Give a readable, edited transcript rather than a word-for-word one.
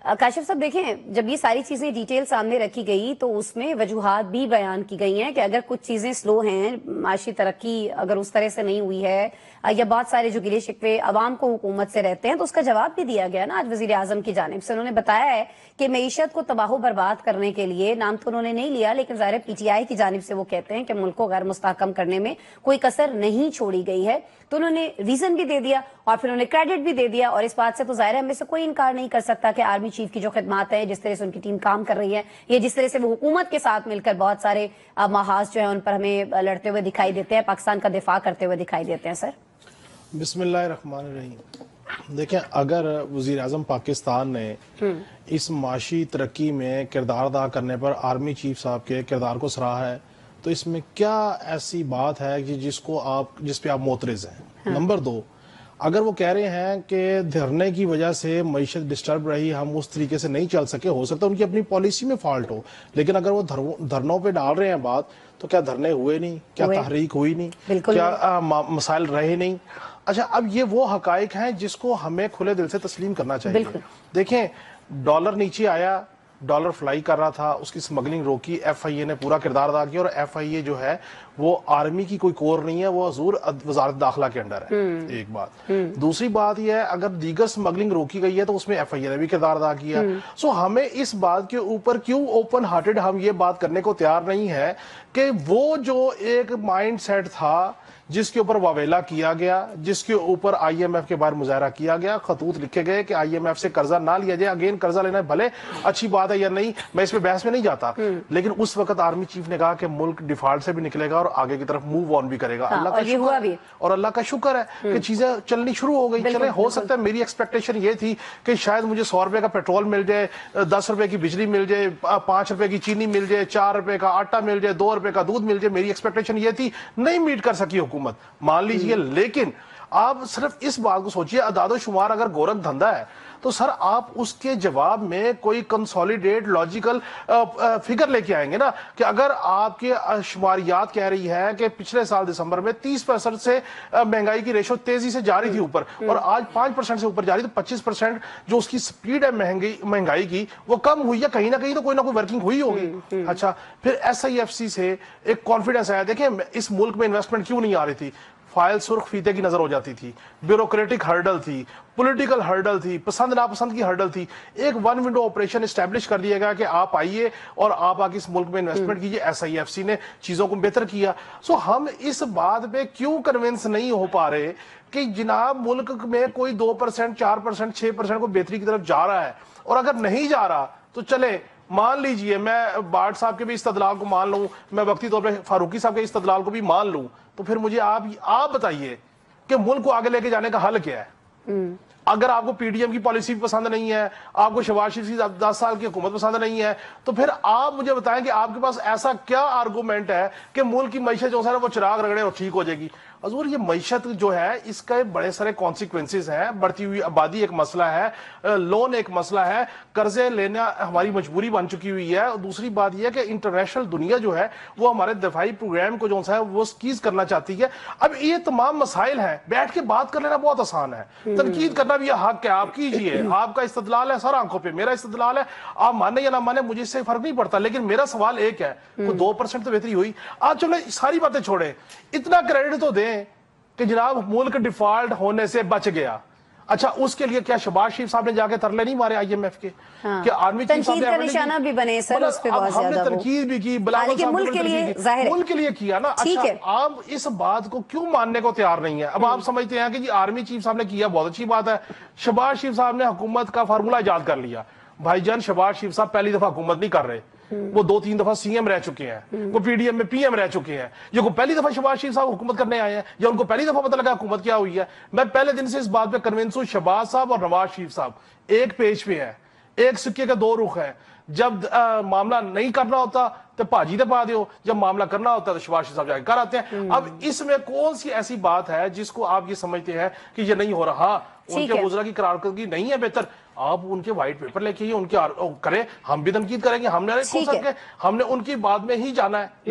کاشف صاحب دیکھیں، جب یہ ساری چیزیں ڈیٹیل سامنے رکھی گئی تو اس میں وجوہات بھی بیان کی گئی ہیں کہ اگر کچھ چیزیں سلو ہیں، معاشی ترقی اگر اس طرح سے نہیں ہوئی ہے یا بہت سارے جو گلے شکوے عوام کو حکومت سے رہتے ہیں تو اس کا جواب بھی دیا گیا نا آج وزیر اعظم کی جانب سے۔ انہوں نے بتایا ہے کہ معیشت کو تباہ و برباد کرنے کے لیے، نام تو انہوں نے نہیں لیا لیکن ظاہر پی ٹی آئی کی جانب سے وہ کہتے ہیں کہ ملک کو غیر مستحکم کرنے میں کوئی کسر نہیں چھوڑی گئی ہے، تو انہوں نے ریزن بھی دے دیا اور پھر انہوں نے کریڈٹ بھی دے دیا۔ اور اس بات سے تو ظاہر ہے ہمیں سے کوئی انکار نہیں کر سکتا کہ آرمی چیف کی جو خدمات ہیں، جس طرح سے ان کی ٹیم کام کر رہی ہے، یہ جس طرح سے وہ حکومت کے ساتھ مل کر بہت سارے محاذ جو ہیں ان پر ہمیں لڑتے ہوئے دکھائی دیتے ہیں، پاکستان کا دفاع کرتے ہوئے دکھائی دیتے ہیں۔ سر بسم اللہ الرحمن الرحیم۔ دیکھیں، اگر وزیر اعظم پاکستان نے اس معاشی ترقی میں کردار ادا کرنے پر آرمی چیف صاحب کے کردار کو سراہا ہے تو اس میں کیا ایسی بات ہے جس پہ آپ معترض ہیں؟ نمبر 2، اگر وہ کہہ رہے ہیں کہ دھرنے کی وجہ سے معیشت ڈسٹرب رہی، ہم اس طریقے سے نہیں چل سکے، ہو سکتا ہے ان کی اپنی پالیسی میں فالٹ ہو، لیکن اگر وہ دھرنوں پہ ڈال رہے ہیں بات، تو کیا دھرنے ہوئے نہیں؟ کیا تحریک ہوئی نہیں؟ کیا مسائل رہے نہیں؟ اچھا، اب یہ وہ حقائق ہیں جس کو ہمیں کھلے دل سے تسلیم کرنا چاہیے۔ دیکھیں، ڈالر نیچے آیا، ڈالر فلائی کر رہا تھا، اس کی سمگلنگ روکی، ایف آئی اے نے پورا کردار ادا کیا، اور ایف آئی اے جو ہے وہ آرمی کی کوئی کور نہیں ہے، وہ حضور وزارت داخلہ کے انڈر ہے، ایک بات۔ دوسری بات یہ ہے، اگر دیگر سمگلنگ روکی گئی ہے تو اس میں ایف آئی اے نے بھی کردار ادا کیا۔ سو ہمیں اس بات کے اوپر کیوں اوپن ہارٹڈ ہم یہ بات کرنے کو تیار نہیں ہے کہ وہ جو ایک مائنڈ سیٹ تھا جس کے اوپر واویلا کیا گیا، جس کے اوپر آئی ایم ایف کے باہر مظاہرہ کیا گیا، خطوط لکھے گئے کہ آئی ایم ایف سے قرضہ نہ لیا جائے، اگین قرضہ لینا بھلے اچھی بات ہے یا نہیں، میں اس پہ بحث میں نہیں جاتا، لیکن اس وقت آرمی چیف نے کہا کہ ملک ڈیفالٹ سے بھی نکلے گا اور آگے کی طرف موو آن بھی کرے گا۔ اللہ کا شکر ہے کہ چیزیں چلنی شروع ہو گئی۔ چلیں، ہو سکتا ہے میری ایکسپیکٹیشن یہ تھی کہ شاید مجھے 100 روپے کا پیٹرول مل جائے، 10 روپے کی بجلی مل جائے، 5 روپے کی چینی مل جائے، 4 روپے کا آٹا مل جائے، 2 روپے کا دودھ مل جائے، میری ایکسپیکٹیشن یہ تھی، نہیں میٹ کر سکی حکومت، مان لیجئے۔ لیکن آپ صرف اس بات کو سوچئے، اعداد و شمار اگر گورکھ دھندا ہے تو سر آپ اس کے جواب میں کوئی کنسولیڈیٹ لاجیکل فگر لے کے آئیں گے نا، کہ اگر آپ کے شماریات کہہ رہی ہے کہ پچھلے سال دسمبر میں 30% سے مہنگائی کی ریشو تیزی سے جا رہی تھی اوپر، اور آج 5% سے اوپر جا رہی، تو 25% جو اس کی سپیڈ ہے مہنگائی کی وہ کم ہوئی ہے، کہیں نہ کہیں تو کوئی نہ کوئی ورکنگ ہوئی ہوگی۔ اچھا، پھر ایس آئی ایف سی سے ایک کانفیڈنس آیا۔ دیکھیں، اس ملک میں انویسٹمنٹ کیوں نہیں آ رہی تھی؟ فائل سرخ فیتے کی نظر ہو جاتی تھی، بیوروکریٹک ہرڈل تھی، پولیٹیکل ہرڈل تھی، پسند ناپسند کی ہرڈل تھی۔ ایک ون ونڈو آپریشن اسٹیبلش کر دیا گیا کہ آپ آئیے اور آپ آ کے اس ملک میں انویسٹمنٹ کیجئے۔ ایس آئی ایف سی نے چیزوں کو بہتر کیا۔ سو ہم اس بات پہ کیوں کنونس نہیں ہو پا رہے کہ جناب ملک میں کوئی 2%، 4%، 6% کو بہتری کی طرف جا رہا ہے، اور اگر نہیں جا رہا تو چلے مان لیجئے میں بارڈ صاحب کے بھی استدلال کو مان لوں، میں وقتی طور پہ فاروقی صاحب کے استدلال کو بھی مان لوں، تو پھر مجھے آپ بتائیے کہ ملک کو آگے لے کے جانے کا حل کیا ہے؟ اگر آپ کو پی ڈی ایم کی پالیسی پسند نہیں ہے، آپ کو شہباز شریف کی 10 سال کی حکومت پسند نہیں ہے، تو پھر آپ مجھے بتائیں کہ آپ کے پاس ایسا کیا آرگومنٹ ہے کہ ملک کی معیشت جو ہے وہ چراغ رگڑے اور ٹھیک ہو جائے گی؟ حضور، یہ معیشت جو ہے اس کے بڑے سارے کانسیکوینسز ہیں۔ بڑھتی ہوئی آبادی ایک مسئلہ ہے، لون ایک مسئلہ ہے، قرضے لینا ہماری مجبوری بن چکی ہوئی ہے، اور دوسری بات یہ ہے کہ انٹرنیشنل دنیا جو ہے وہ ہمارے دفاعی پروگرام کو جو ہے وہ سکیز کرنا چاہتی ہے۔ اب یہ تمام مسائل ہیں، بیٹھ کے بات کر لینا بہت آسان ہے، تنقید کرنا بھی یہ حق ہے، آپ کیجئے، آپ کا استدلال ہے سر آنکھوں پہ، میرا استدلال ہے، آپ مانے یا نہ مانے مجھے اس سے فرق نہیں پڑتا، لیکن میرا سوال ایک ہے، کوئی 2% تو بہتری ہوئی؟ آج چلے ساری باتیں چھوڑیں، اتنا کریڈٹ تو دیں کہ جناب ملک ڈیفالٹ ہونے سے بچ گیا۔ اچھا، اس کے لیے کیا شہباز شریف صاحب نے جا کے ترلے نہیں مارے آئی ایم ایف کے؟ کہ آرمی چیف صاحب نے تنقید کا نشانہ بھی بنے سر، اس پہ بہت زیادہ، ہم نے تنقید بھی کی، بلاول صاحب نے ملک کے لیے کیا نا۔ اچھا، آپ اس بات کو کیوں ماننے کو تیار نہیں ہے؟ اب آپ سمجھتے ہیں کہ جی آرمی چیف صاحب نے کیا، بہت اچھی بات ہے، شہباز شریف صاحب نے حکومت کا فارمولہ ایجاد کر لیا۔ بھائی جان، شہباز شریف صاحب پہلی دفعہ حکومت نہیں کر رہے، وہ 2-3 دفعہ سی ایم رہ چکے ہیں، وہ پی ڈی ایم میں پی ایم رہ چکے ہیں، یہ کو پہلی دفعہ شہباز شریف صاحب حکومت کرنے آئے ہیں، یا ان کو پہلی دفعہ پتہ لگا حکومت کیا ہوئی ہے؟ میں پہلے دن سے اس بات پہ کنونس ہوں، شہباز صاحب اور نواز شریف صاحب ایک پیج پہ ہیں، ایک سکے کے 2 رخ ہیں۔ جب معاملہ نہیں کرنا ہوتا تو پاجی دے پا دیو، جب معاملہ کرنا ہوتا ہے تو شہباز شریف صاحب جا کے کر آتے ہیں۔ اب اس میں کون سی ایسی بات ہے جس کو آپ یہ سمجھتے ہیں کہ یہ نہیں ہو رہا؟ ان کے وزراء کی کارکردگی نہیں ہے بہتر، آپ ان کے وائٹ پیپر لے کے ان کے کریں، ہم بھی تنقید کریں گے، ہم نے ان کی بات میں ہی جانا ہے۔